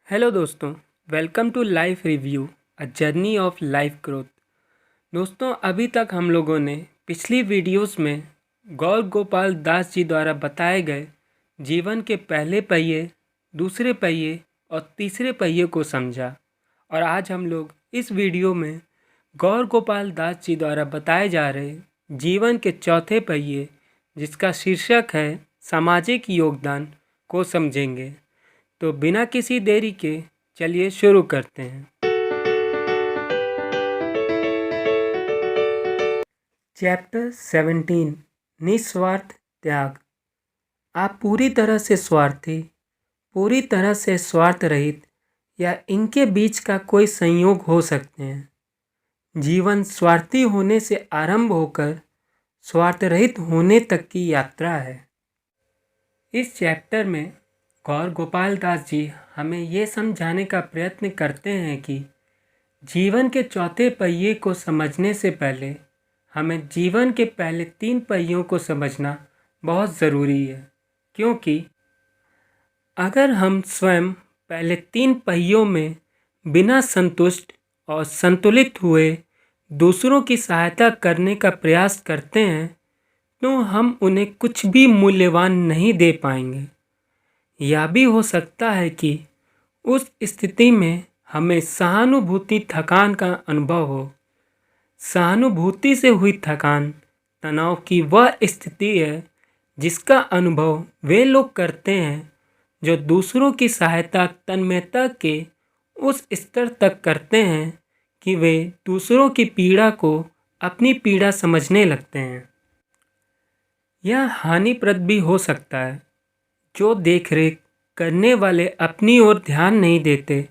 Hello दोस्तों, welcome to life review a journey of life growth. दोस्तों, अभी तक हम लोगों ने पिछली वीडियोस में गौर गोपाल दास जी द्वारा बताए गए जीवन के पहले पहिए, दूसरे पहिए और तीसरे पहिए को समझा। और आज हम लोग इस वीडियो में गौर गोपाल दास जी द्वारा बताए जा रहे जीवन के चौथे पहिए, जिसका शीर्षक है सामाजिक योगदान, को समझेंगे। तो बिना किसी देरी के चलिए शुरू करते हैं। चैप्टर 17, निस्वार्थ त्याग। आप पूरी तरह से स्वार्थी, पूरी तरह से स्वार्थ रहित या इनके बीच का कोई संयोग हो सकते हैं। जीवन स्वार्थी होने से आरंभ होकर स्वार्थ रहित होने तक की यात्रा है। इस चैप्टर में गौर गोपाल दास जी हमें ये समझाने का प्रयत्न करते हैं कि जीवन के चौथे पहिए को समझने से पहले हमें जीवन के पहले 3 पहियों को समझना बहुत ज़रूरी है, क्योंकि अगर हम स्वयं पहले 3 पहियों में बिना संतुष्ट और संतुलित हुए दूसरों की सहायता करने का प्रयास करते हैं तो हम उन्हें कुछ भी मूल्यवान नहीं दे पाएंगे। यह भी हो सकता है कि उस स्थिति में हमें सहानुभूति थकान का अनुभव हो। सहानुभूति से हुई थकान तनाव की वह स्थिति है जिसका अनुभव वे लोग करते हैं जो दूसरों की सहायता तन्मयता के उस स्तर तक करते हैं कि वे दूसरों की पीड़ा को अपनी पीड़ा समझने लगते हैं। यह हानिप्रद भी हो सकता है। जो देखरेख करने वाले अपनी ओर ध्यान नहीं देते,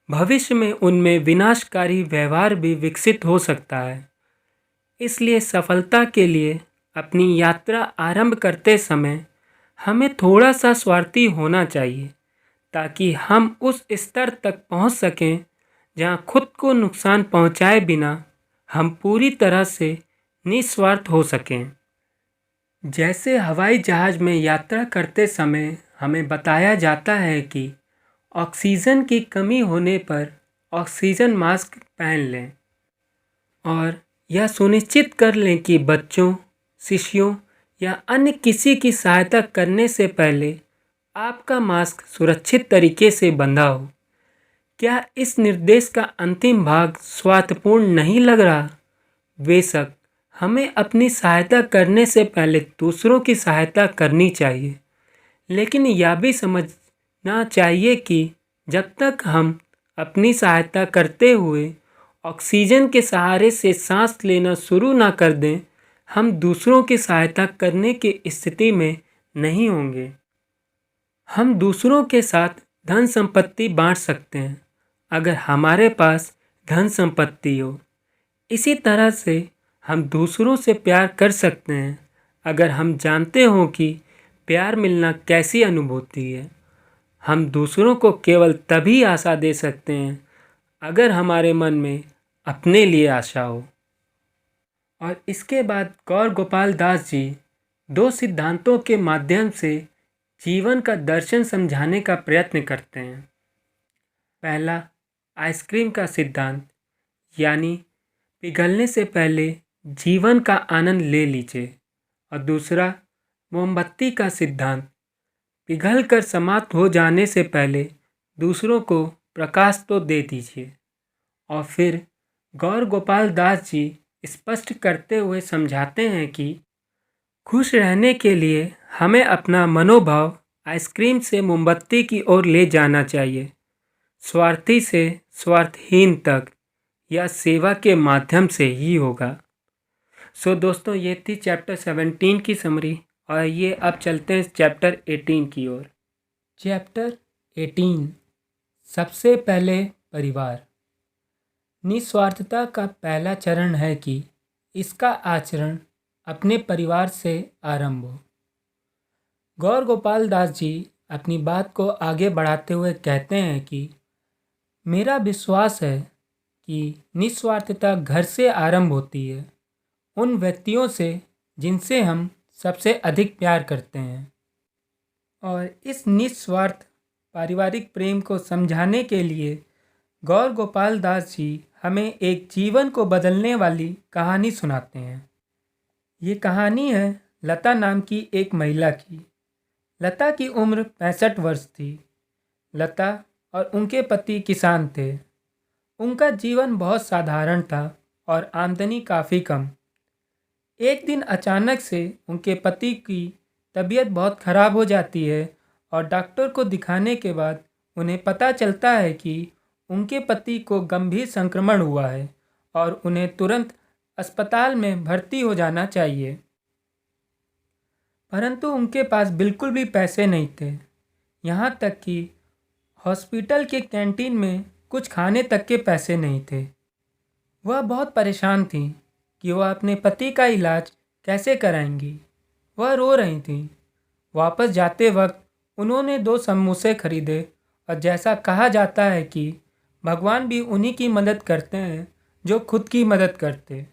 भविष्य में उनमें विनाशकारी व्यवहार भी विकसित हो सकता है। इसलिए सफलता के लिए अपनी यात्रा आरंभ करते समय हमें थोड़ा सा स्वार्थी होना चाहिए, ताकि हम उस स्तर तक पहुंच सकें जहां खुद को नुकसान पहुंचाए बिना हम पूरी तरह से निस्वार्थ हो सकें। जैसे हवाई जहाज़ में यात्रा करते समय हमें बताया जाता है कि ऑक्सीजन की कमी होने पर ऑक्सीजन मास्क पहन लें और यह सुनिश्चित कर लें कि बच्चों, शिशुओं या अन्य किसी की सहायता करने से पहले आपका मास्क सुरक्षित तरीके से बंधा हो। क्या इस निर्देश का अंतिम भाग स्वार्थपूर्ण नहीं लग रहा? बेशक हमें अपनी सहायता करने से पहले दूसरों की सहायता करनी चाहिए, लेकिन यह भी समझना चाहिए कि जब तक हम अपनी सहायता करते हुए ऑक्सीजन के सहारे से सांस लेना शुरू ना कर दें, हम दूसरों की सहायता करने की स्थिति में नहीं होंगे। हम दूसरों के साथ धन संपत्ति बांट सकते हैं अगर हमारे पास धन संपत्ति हो। इसी तरह से हम दूसरों से प्यार कर सकते हैं अगर हम जानते हों कि प्यार मिलना कैसी अनुभूति है। हम दूसरों को केवल तभी आशा दे सकते हैं अगर हमारे मन में अपने लिए आशा हो। और इसके बाद गौर गोपाल दास जी 2 सिद्धांतों के माध्यम से जीवन का दर्शन समझाने का प्रयत्न करते हैं। पहला, आइसक्रीम का सिद्धांत, यानी पिघलने से पहले जीवन का आनंद ले लीजिए। और दूसरा, मोमबत्ती का सिद्धांत, पिघल कर समाप्त हो जाने से पहले दूसरों को प्रकाश तो दे दीजिए। और फिर गौर गोपाल दास जी स्पष्ट करते हुए समझाते हैं कि खुश रहने के लिए हमें अपना मनोभाव आइसक्रीम से मोमबत्ती की ओर ले जाना चाहिए, स्वार्थी से स्वार्थहीन तक, या सेवा के माध्यम से ही होगा। दोस्तों, ये थी चैप्टर 17 की समरी, और ये अब चलते हैं चैप्टर 18 की ओर। चैप्टर 18, सबसे पहले परिवार। निस्वार्थता का पहला चरण है कि इसका आचरण अपने परिवार से आरंभ हो। गौर गोपाल दास जी अपनी बात को आगे बढ़ाते हुए कहते हैं कि मेरा विश्वास है कि निस्वार्थता घर से आरंभ होती है, उन व्यक्तियों से जिनसे हम सबसे अधिक प्यार करते हैं। और इस निस्वार्थ पारिवारिक प्रेम को समझाने के लिए गौर गोपाल दास जी हमें एक जीवन को बदलने वाली कहानी सुनाते हैं। ये कहानी है लता नाम की एक महिला की। लता की उम्र 65 वर्ष थी। लता और उनके पति किसान थे। उनका जीवन बहुत साधारण था और आमदनी काफ़ी कम। एक दिन अचानक से उनके पति की तबीयत बहुत ख़राब हो जाती है और डॉक्टर को दिखाने के बाद उन्हें पता चलता है कि उनके पति को गंभीर संक्रमण हुआ है और उन्हें तुरंत अस्पताल में भर्ती हो जाना चाहिए। परंतु उनके पास बिल्कुल भी पैसे नहीं थे। यहाँ तक कि हॉस्पिटल के कैंटीन में कुछ खाने तक के पैसे नहीं थे। वह बहुत परेशान थी कि वह अपने पति का इलाज कैसे कराएंगी। वह रो रही थी। वापस जाते वक्त उन्होंने 2 समोसे खरीदे और जैसा कहा जाता है कि भगवान भी उन्हीं की मदद करते हैं जो खुद की मदद करते।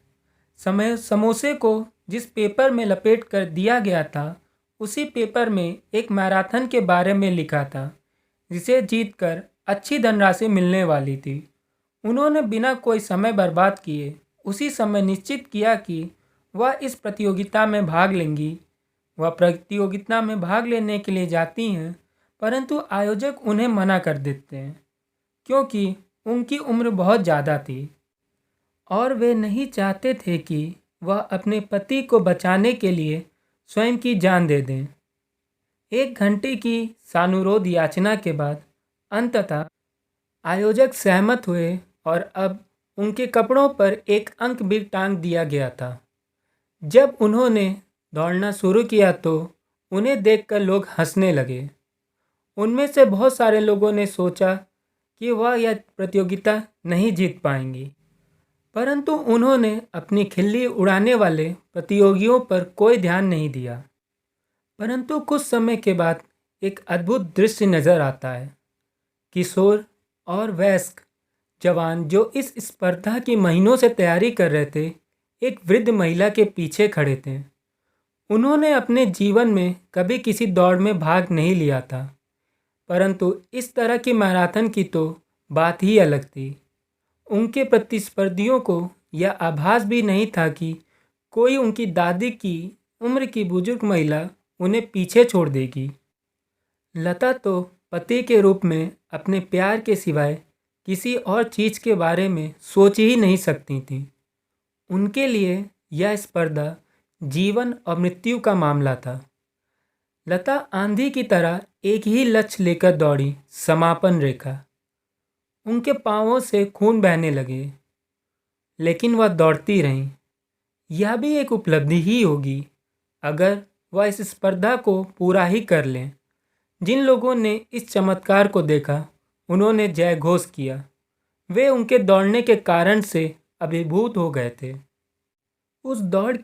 समोसे को जिस पेपर में लपेट कर दिया गया था उसी पेपर में एक मैराथन के बारे में लिखा था जिसे जीतकर अच्छी धनराशि मिलने वाली थी। उन्होंने बिना कोई समय बर्बाद किए उसी समय निश्चित किया कि वह इस प्रतियोगिता में भाग लेंगी। वह प्रतियोगिता में भाग लेने के लिए जाती हैं, परंतु आयोजक उन्हें मना कर देते हैं क्योंकि उनकी उम्र बहुत ज़्यादा थी और वे नहीं चाहते थे कि वह अपने पति को बचाने के लिए स्वयं की जान दे दें। 1 घंटे की सानुरोध याचना के बाद अंततः आयोजक सहमत हुए और अब उनके कपड़ों पर एक अंक भी टांग दिया गया था। जब उन्होंने दौड़ना शुरू किया तो उन्हें देखकर लोग हंसने लगे। उनमें से बहुत सारे लोगों ने सोचा कि वह यह प्रतियोगिता नहीं जीत पाएंगी, परंतु उन्होंने अपनी खिल्ली उड़ाने वाले प्रतियोगियों पर कोई ध्यान नहीं दिया। परंतु कुछ समय के बाद एक अद्भुत दृश्य नज़र आता है। किशोर और वयस्क जवान जो इस स्पर्धा की महीनों से तैयारी कर रहे थे, एक वृद्ध महिला के पीछे खड़े थे। उन्होंने अपने जीवन में कभी किसी दौड़ में भाग नहीं लिया था, परंतु इस तरह की मैराथन की तो बात ही अलग थी। उनके प्रतिस्पर्धियों को यह आभास भी नहीं था कि कोई उनकी दादी की उम्र की बुजुर्ग महिला उन्हें पीछे छोड़ देगी। लता तो पति के रूप में अपने प्यार के सिवाय किसी और चीज़ के बारे में सोच ही नहीं सकती थी। उनके लिए यह स्पर्धा जीवन और मृत्यु का मामला था। लता आंधी की तरह एक ही लक्ष्य लेकर दौड़ी, समापन रेखा। उनके पांवों से खून बहने लगे, लेकिन वह दौड़ती रहीं। यह भी एक उपलब्धि ही होगी अगर वह इस स्पर्धा को पूरा ही कर लें। जिन लोगों ने इस चमत्कार को देखा उन्होंने जय घोष किया। वे उनके दौड़ने के कारण से अभिभूत हो गए थे। उस दौड़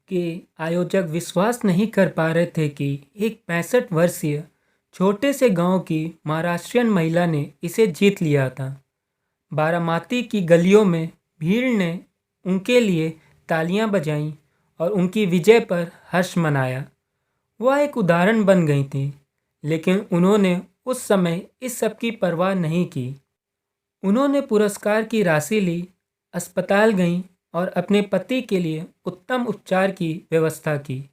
के आयोजक विश्वास नहीं कर पा रहे थे कि एक 65 वर्षीय छोटे से गांव की महाराष्ट्रियन महिला ने इसे जीत लिया था। बारामती की गलियों में भीड़ ने उनके लिए तालियां बजाईं और उनकी विजय पर हर्ष मनाया। वह एक उदाहरण बन गई थी, लेकिन उन्होंने उस समय इस सब की परवाह नहीं की। उन्होंने पुरस्कार की राशि ली, अस्पताल गईं और अपने पति के लिए उत्तम उपचार की व्यवस्था की।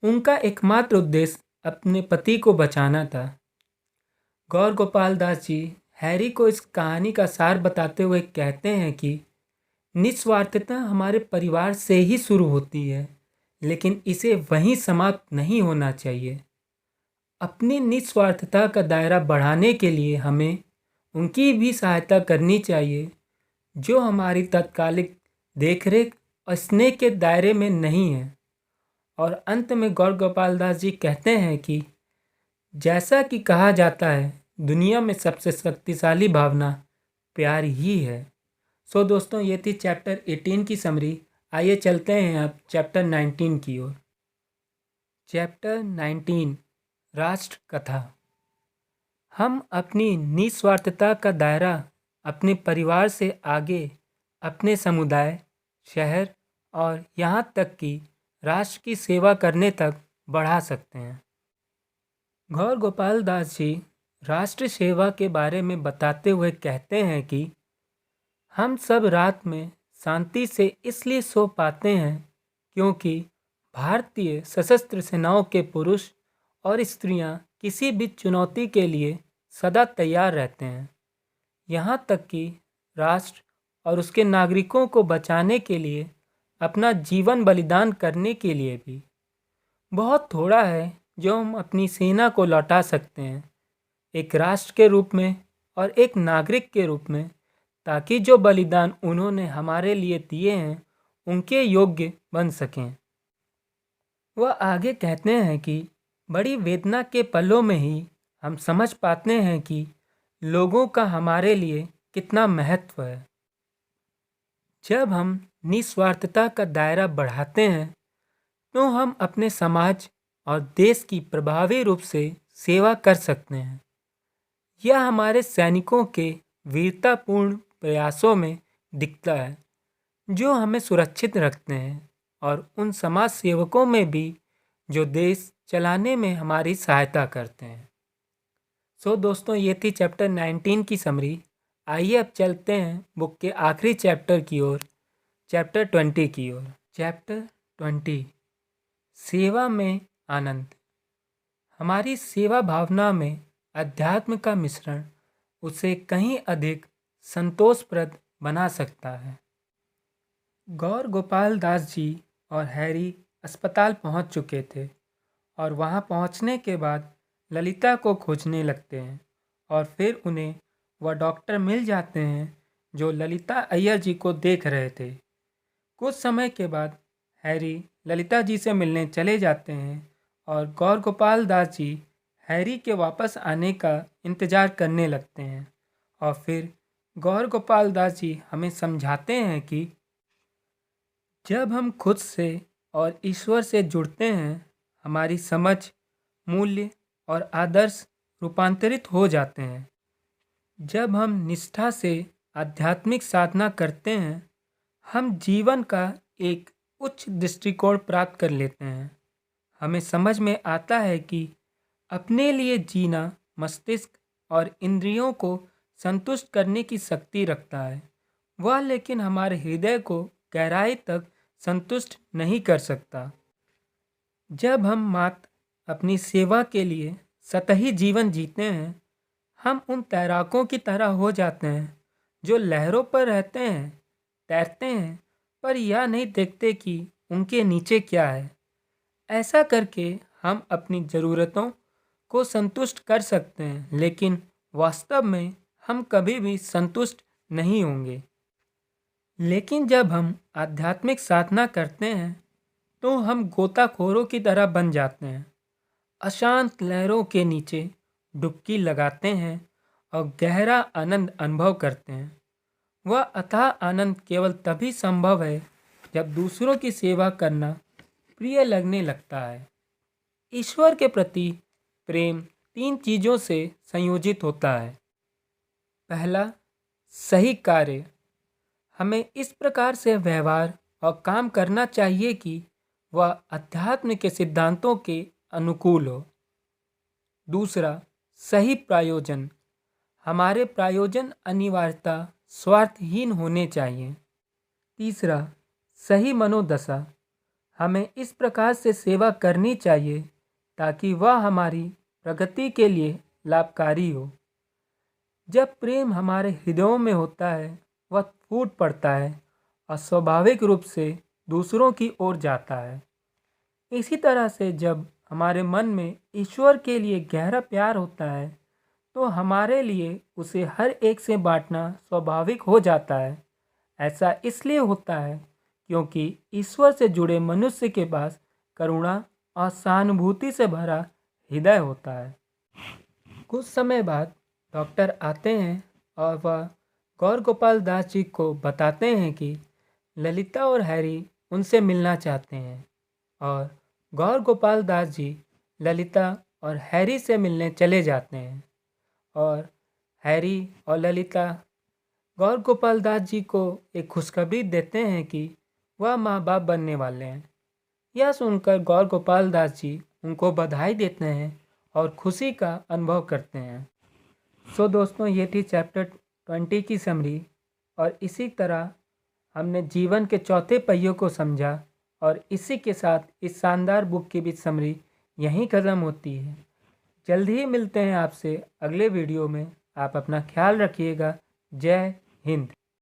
उनका एकमात्र उद्देश्य अपने पति को बचाना था। गौर गोपाल दास जी हैरी को इस कहानी का सार बताते हुए कहते हैं कि निस्वार्थता हमारे परिवार से ही शुरू होती है, लेकिन इसे वहीं समाप्त नहीं होना चाहिए। अपनी निस्वार्थता का दायरा बढ़ाने के लिए हमें उनकी भी सहायता करनी चाहिए जो हमारी तात्कालिक देखरेख और स्नेह के दायरे में नहीं है। और अंत में गौर गोपाल दास जी कहते हैं कि जैसा कि कहा जाता है, दुनिया में सबसे शक्तिशाली भावना प्यार ही है। सो दोस्तों, ये थी चैप्टर 18 की समरी। आइए चलते हैं अब चैप्टर 19 की ओर। चैप्टर 19 राष्ट्र कथा। हम अपनी निस्वार्थता का दायरा अपने परिवार से आगे अपने समुदाय, शहर और यहाँ तक कि राष्ट्र की सेवा करने तक बढ़ा सकते हैं। गौर गोपाल दास जी राष्ट्र सेवा के बारे में बताते हुए कहते हैं कि हम सब रात में शांति से इसलिए सो पाते हैं क्योंकि भारतीय सशस्त्र सेनाओं के पुरुष और स्त्रियां किसी भी चुनौती के लिए सदा तैयार रहते हैं, यहाँ तक कि राष्ट्र और उसके नागरिकों को बचाने के लिए अपना जीवन बलिदान करने के लिए भी। बहुत थोड़ा है जो हम अपनी सेना को लौटा सकते हैं, एक राष्ट्र के रूप में और एक नागरिक के रूप में, ताकि जो बलिदान उन्होंने हमारे लिए दिए हैं उनके योग्य बन सकें। वह आगे कहते हैं कि बड़ी वेदना के पलों में ही हम समझ पाते हैं कि लोगों का हमारे लिए कितना महत्व है। जब हम निस्वार्थता का दायरा बढ़ाते हैं तो हम अपने समाज और देश की प्रभावी रूप से सेवा कर सकते हैं। यह हमारे सैनिकों के वीरतापूर्ण प्रयासों में दिखता है जो हमें सुरक्षित रखते हैं, और उन समाज सेवकों में भी जो देश चलाने में हमारी सहायता करते हैं। दोस्तों, ये थी चैप्टर 19 की समरी। आइए अब चलते हैं बुक के आखिरी चैप्टर की ओर, चैप्टर 20 की ओर। चैप्टर 20, सेवा में आनंद। हमारी सेवा भावना में अध्यात्म का मिश्रण उसे कहीं अधिक संतोषप्रद बना सकता है। गौर गोपाल दास जी और हैरी अस्पताल पहुंच चुके थे और वहां पहुंचने के बाद ललिता को खोजने लगते हैं, और फिर उन्हें वह डॉक्टर मिल जाते हैं जो ललिता अय्यर जी को देख रहे थे। कुछ समय के बाद हैरी ललिता जी से मिलने चले जाते हैं और गौर गोपाल दास जी हैरी के वापस आने का इंतज़ार करने लगते हैं, और फिर गौर गोपाल दास जी हमें समझाते हैं कि जब हम खुद से और ईश्वर से जुड़ते हैं, हमारी समझ, मूल्य और आदर्श रूपांतरित हो जाते हैं। जब हम निष्ठा से आध्यात्मिक साधना करते हैं, हम जीवन का एक उच्च दृष्टिकोण प्राप्त कर लेते हैं। हमें समझ में आता है कि अपने लिए जीना मस्तिष्क और इंद्रियों को संतुष्ट करने की शक्ति रखता है, वह लेकिन हमारे हृदय को गहराई तक संतुष्ट नहीं कर सकता। जब हम मात्र अपनी सेवा के लिए सतही जीवन जीते हैं, हम उन तैराकों की तरह हो जाते हैं जो लहरों पर रहते हैं, तैरते हैं, पर यह नहीं देखते कि उनके नीचे क्या है। ऐसा करके हम अपनी ज़रूरतों को संतुष्ट कर सकते हैं, लेकिन वास्तव में हम कभी भी संतुष्ट नहीं होंगे। लेकिन जब हम आध्यात्मिक साधना करते हैं तो हम गोताखोरों की तरह बन जाते हैं, अशांत लहरों के नीचे डुबकी लगाते हैं और गहरा आनंद अनुभव करते हैं। वह अथाह आनंद केवल तभी संभव है जब दूसरों की सेवा करना प्रिय लगने लगता है। ईश्वर के प्रति प्रेम 3 चीज़ों से संयोजित होता है। पहला, सही कार्य। हमें इस प्रकार से व्यवहार और काम करना चाहिए कि वह अध्यात्म के सिद्धांतों के अनुकूल हो। दूसरा, सही प्रायोजन। हमारे प्रायोजन अनिवार्यता स्वार्थहीन होने चाहिए। तीसरा, सही मनोदशा। हमें इस प्रकार से सेवा करनी चाहिए ताकि वह हमारी प्रगति के लिए लाभकारी हो। जब प्रेम हमारे हृदयों में होता है, वह फूट पड़ता है और स्वाभाविक रूप से दूसरों की ओर जाता है। इसी तरह से जब हमारे मन में ईश्वर के लिए गहरा प्यार होता है तो हमारे लिए उसे हर एक से बांटना स्वाभाविक हो जाता है। ऐसा इसलिए होता है क्योंकि ईश्वर से जुड़े मनुष्य के पास करुणा और सहानुभूति से भरा हृदय होता है। कुछ समय बाद डॉक्टर आते हैं और वह गौर गोपाल दास जी को बताते हैं कि ललिता और हैरी उनसे मिलना चाहते हैं, और गौर गोपाल दास जी ललिता और हैरी से मिलने चले जाते हैं, और हैरी और ललिता गौर गोपाल दास जी को एक खुशखबरी देते हैं कि वह माँ बाप बनने वाले हैं। यह सुनकर गौर गोपाल दास जी उनको बधाई देते हैं और खुशी का अनुभव करते हैं। सो दोस्तों, ये थी चैप्टर 20 की समरी। और इसी तरह हमने जीवन के चौथे पहियों को समझा। और इसी के साथ इस शानदार बुक की भी समरी यहीं ख़त्म होती है। जल्द ही मिलते हैं आपसे अगले वीडियो में। आप अपना ख्याल रखिएगा। जय हिंद।